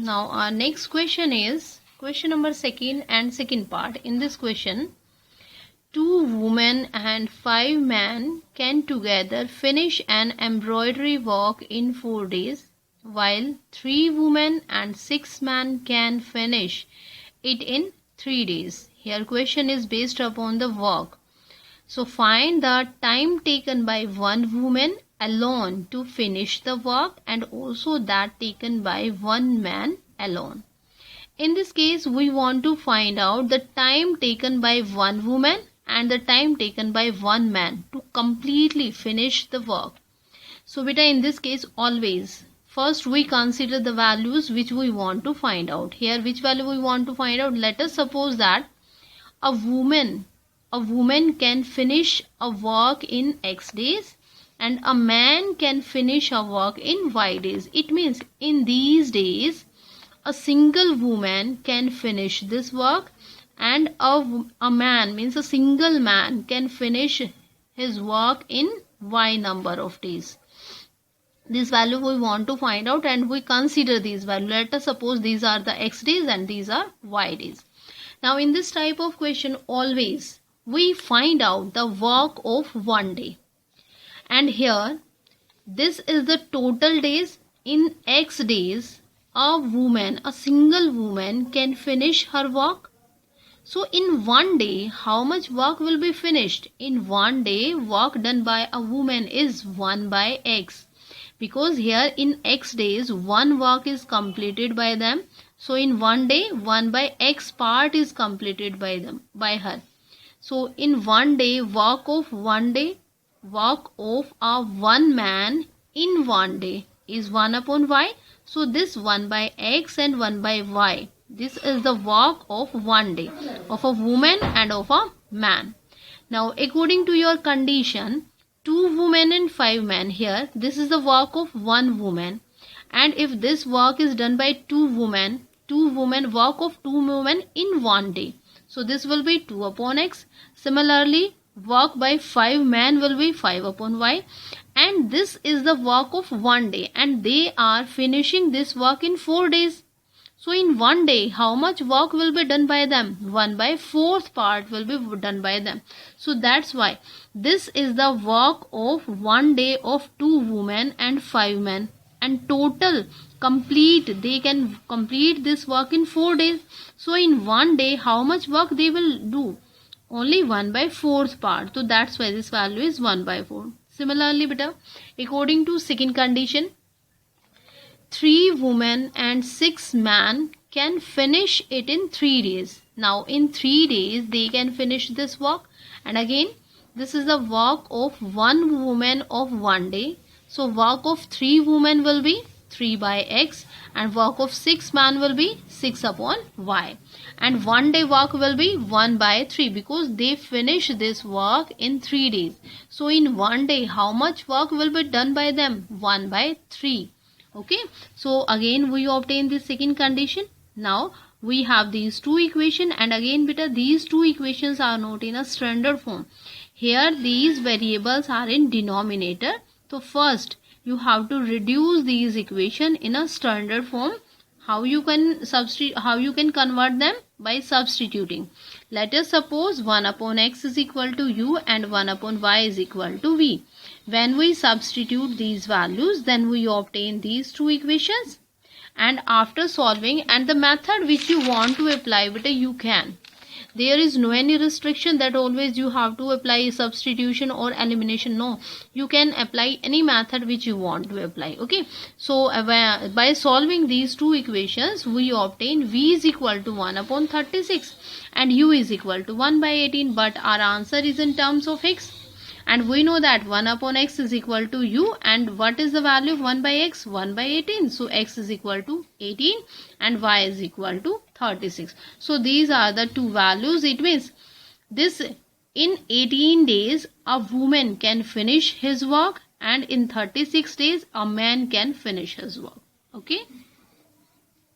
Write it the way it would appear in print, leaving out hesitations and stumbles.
Now our next question is question number second and second part. In this question, 2 women and 5 men can together finish an embroidery work in 4 days, while 3 women and 6 men can finish it in 3 days. Here question is based upon the work. So find the time taken by one woman alone to finish the work and also that taken by one man alone. In this case, we want to find out the time taken by one woman and the time taken by one man to completely finish the work. So beta, in this case, always first we consider the values which we want to find out. Here which value we want to find out? Let us suppose that a woman can finish a work in X days and a man can finish a work in Y days. It means in these days a single woman can finish this work and a man, means a single man, can finish his work in Y number of days. This value we want to find out and we consider these values. Let us suppose these are the X days and these are Y days. Now in this type of question, always we find out the work of one day. And here this is the total days. In X days, a single woman can finish her work. So in one day, how much work will be finished? In one day, work done by a woman is 1 by X. Because here in X days, one work is completed by them. So in one day, 1 by X part is completed by her. So in one day, work of a one man in one day is 1 upon Y. So this 1 by X and 1 by Y. This is the work of one day of a woman and of a man. Now according to your condition, 2 women and 5 men, here this is the work of one woman, and if this work is done by 2 women, work of 2 women in one day, so this will be 2 upon X. Similarly, work by 5 men will be 5 upon Y, and this is the work of one day and they are finishing this work in 4 days. So in one day, how much work will be done by them? 1 by 4th part will be done by them. So that's why this is the work of one day of 2 women and 5 men, and total they can complete this work in 4 days. So in one day, how much work they will do? Only 1 by 4th part. So that's why this value is 1 by 4. Similarly, beta, according to second condition, 3 women and 6 men can finish it in 3 days. Now in 3 days they can finish this work, and again this is the work of one woman of one day. So work of 3 women will be 3 by X and work of 6 men will be 6 upon Y, and one day work will be 1 by 3 because they finish this work in 3 days. So in one day, how much work will be done by them? 1 by 3. Okay, so again we obtain the second condition. Now we have these two equations, and again beta, these two equations are not in a standard form. Here these variables are in denominator. So first you have to reduce these equations in a standard form. How you can convert them? By substituting. Let us suppose 1 upon X is equal to U and 1 upon Y is equal to V. When we substitute these values, then we obtain these two equations, and after solving, and the method which you want to apply, beta, you can. There is no any restriction that always you have to apply substitution or elimination. No, you can apply any method which you want to apply. Okay, so by solving these two equations, we obtain V is equal to 1 upon 36 and U is equal to 1 by 18, but our answer is in terms of X. And we know that 1 upon X is equal to U, and what is the value of 1 by X? 1 by 18. So X is equal to 18 and Y is equal to 36. So these are the two values. It means this in 18 days a woman can finish his work, and in 36 days a man can finish his work. Okay.